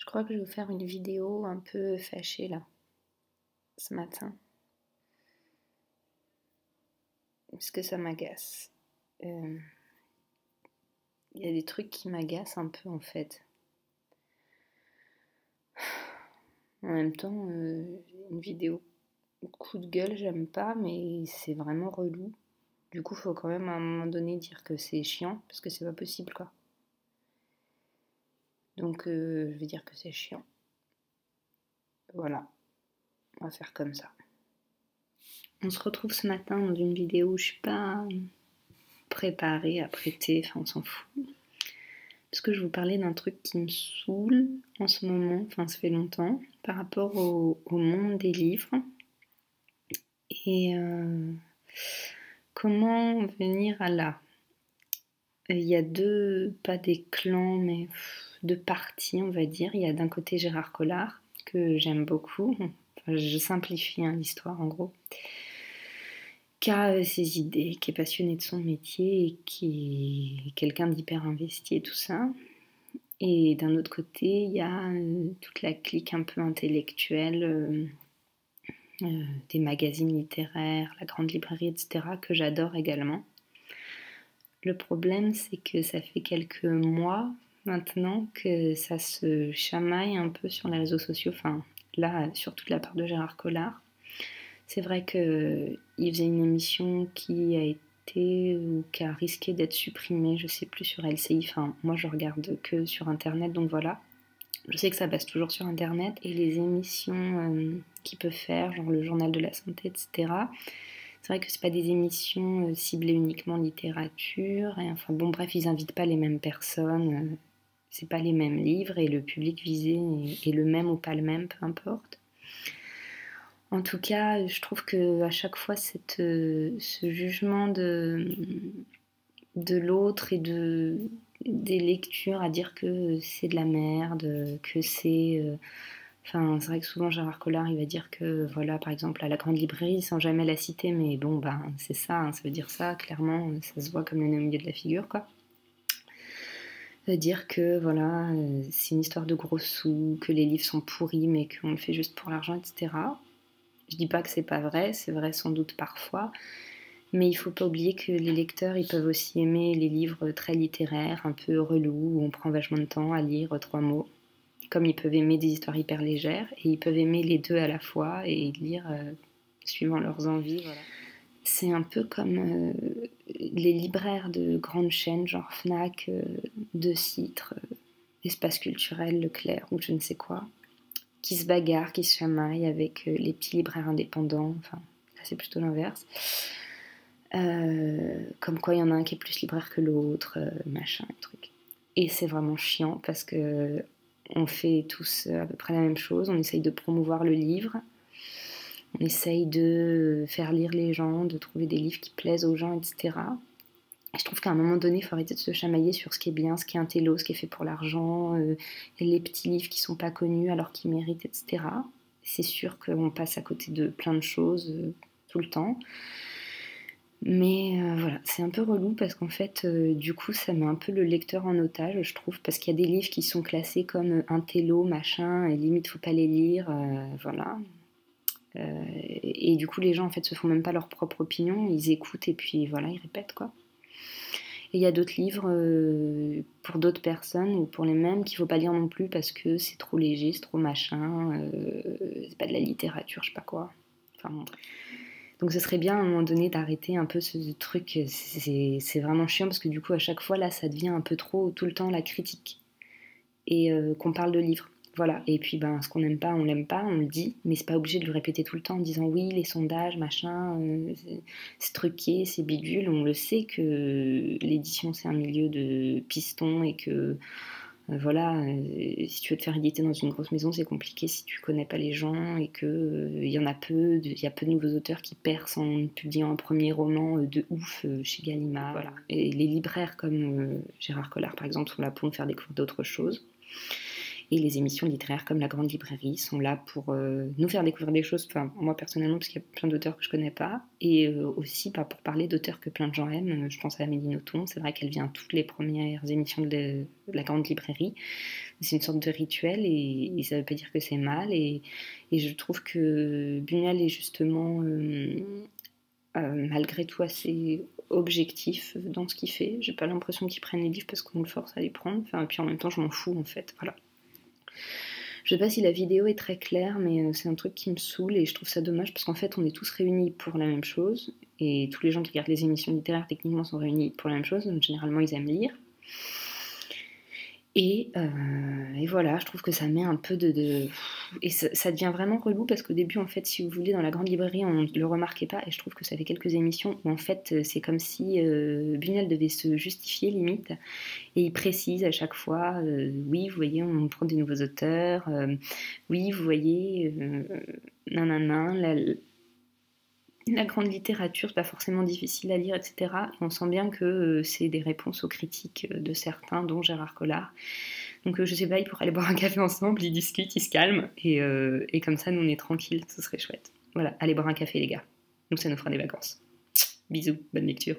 Je crois que je vais vous faire une vidéo un peu fâchée là, ce matin, parce que ça m'agace. Il y a des trucs qui m'agacent un peu en fait. En même temps, une vidéo coup de gueule, j'aime pas, mais c'est vraiment relou. Du coup, faut quand même à un moment donné dire que c'est chiant, parce que c'est pas possible quoi. Donc, je vais dire que c'est chiant. Voilà, on va faire comme ça. On se retrouve ce matin dans une vidéo où je suis pas préparée, apprêtée, enfin on s'en fout. Parce que je vous parlais d'un truc qui me saoule en ce moment, enfin ça fait longtemps, par rapport au monde des livres. Et comment venir à là? Il y a deux, pas des clans, mais deux parties, on va dire. Il y a d'un côté Gérard Collard, que j'aime beaucoup. Enfin, je simplifie l'histoire en gros. Qui a ses idées, qui est passionné de son métier et qui est quelqu'un d'hyper investi et tout ça. Et d'un autre côté, il y a toute la clique un peu intellectuelle des magazines littéraires, la grande librairie, etc., que j'adore également. Le problème, c'est que ça fait quelques mois maintenant que ça se chamaille un peu sur les réseaux sociaux, enfin là, surtout de la part de Gérard Collard. C'est vrai qu'il faisait une émission qui a été ou qui a risqué d'être supprimée, je sais plus, sur LCI. Enfin, moi je regarde que sur internet, donc voilà. Je sais que ça passe toujours sur internet et les émissions qu'il peut faire, genre le journal de la santé, etc. C'est vrai que c'est pas des émissions ciblées uniquement littérature. Et enfin bon, bref, ils invitent pas les mêmes personnes, c'est pas les mêmes livres et le public visé est le même ou pas le même, peu importe. En tout cas, je trouve que à chaque fois, ce jugement de l'autre et des lectures à dire que c'est de la merde, que c'est... Enfin, c'est vrai que souvent Gérard Collard, il va dire que, voilà, par exemple, à la grande librairie, sans jamais la citer, mais bon, ben, c'est ça, ça veut dire ça, clairement, ça se voit comme le nez au milieu de la figure, quoi. Ça veut dire que, voilà, c'est une histoire de gros sous, que les livres sont pourris, mais qu'on le fait juste pour l'argent, etc. Je dis pas que c'est pas vrai, c'est vrai sans doute parfois, mais il faut pas oublier que les lecteurs, ils peuvent aussi aimer les livres très littéraires, un peu relous, où on prend vachement de temps à lire 3 mots. Comme ils peuvent aimer des histoires hyper légères, et ils peuvent aimer les deux à la fois et lire suivant leurs envies. Voilà. C'est un peu comme les libraires de grandes chaînes, genre Fnac, De Citre, Espace Culturel, Leclerc ou je ne sais quoi, qui se bagarrent, qui se chamaillent avec les petits libraires indépendants. Enfin, là c'est plutôt l'inverse. Comme quoi il y en a un qui est plus libraire que l'autre, machin, truc. Et c'est vraiment chiant parce que on fait tous à peu près la même chose, on essaye de promouvoir le livre, on essaye de faire lire les gens, de trouver des livres qui plaisent aux gens, etc. Et je trouve qu'à un moment donné, il faut arrêter de se chamailler sur ce qui est bien, ce qui est intello, ce qui est fait pour l'argent, les petits livres qui sont pas connus alors qu'ils méritent, etc. C'est sûr qu'on passe à côté de plein de choses tout le temps. Mais voilà, c'est un peu relou parce qu'en fait, du coup, ça met un peu le lecteur en otage, je trouve, parce qu'il y a des livres qui sont classés comme intello, machin, et limite, faut pas les lire, voilà. Et du coup, les gens, en fait, se font même pas leur propre opinion, ils écoutent et puis voilà, ils répètent, quoi. Et il y a d'autres livres pour d'autres personnes ou pour les mêmes qu'il faut pas lire non plus parce que c'est trop léger, c'est trop machin, c'est pas de la littérature, je sais pas quoi. Enfin, bon. Donc ce serait bien à un moment donné d'arrêter un peu ce truc, c'est vraiment chiant parce que du coup à chaque fois là ça devient un peu trop tout le temps la critique et qu'on parle de livres. Voilà, et puis ben ce qu'on n'aime pas, on l'aime pas, on le dit, mais c'est pas obligé de le répéter tout le temps en disant oui, les sondages, machin, c'est truqué, c'est bidule, on le sait que l'édition c'est un milieu de pistons et que voilà, si tu veux te faire éditer dans une grosse maison, c'est compliqué si tu connais pas les gens et que il y en a peu, il y a peu de nouveaux auteurs qui percent en publiant un premier roman de ouf chez Gallimard. Voilà. Et les libraires comme Gérard Collard par exemple sont là pour nous faire découvrir d'autres choses. Et les émissions littéraires comme La Grande Librairie sont là pour nous faire découvrir des choses, enfin moi personnellement, parce qu'il y a plein d'auteurs que je connais pas, et aussi pour parler d'auteurs que plein de gens aiment. Je pense à Amélie Nothomb, c'est vrai qu'elle vient à toutes les premières émissions de La Grande Librairie. C'est une sorte de rituel et ça veut pas dire que c'est mal. Et je trouve que Buñuel est justement, malgré tout, assez objectif dans ce qu'il fait. J'ai pas l'impression qu'il prenne les livres parce qu'on le force à les prendre. Enfin, et puis en même temps, je m'en fous en fait. Voilà. Je sais pas si la vidéo est très claire, mais c'est un truc qui me saoule et je trouve ça dommage parce qu'en fait, on est tous réunis pour la même chose et tous les gens qui regardent les émissions littéraires techniquement sont réunis pour la même chose. Donc généralement, ils aiment lire. Et voilà, je trouve que ça met un peu Et ça devient vraiment relou parce qu'au début, en fait, si vous voulez, dans La Grande Librairie, on ne le remarquait pas. Et je trouve que ça fait quelques émissions où, en fait, c'est comme si Buñuel devait se justifier, limite. Et il précise à chaque fois, oui, vous voyez, on prend des nouveaux auteurs. Oui, vous voyez, la grande littérature, c'est pas forcément difficile à lire, etc. Et on sent bien que c'est des réponses aux critiques de certains, dont Gérard Collard. Donc je sais pas, ils pourraient aller boire un café ensemble, ils discutent, ils se calment, et comme ça, nous on est tranquilles, ce serait chouette. Voilà, allez boire un café les gars. Donc ça nous fera des vacances. Bisous, bonne lecture.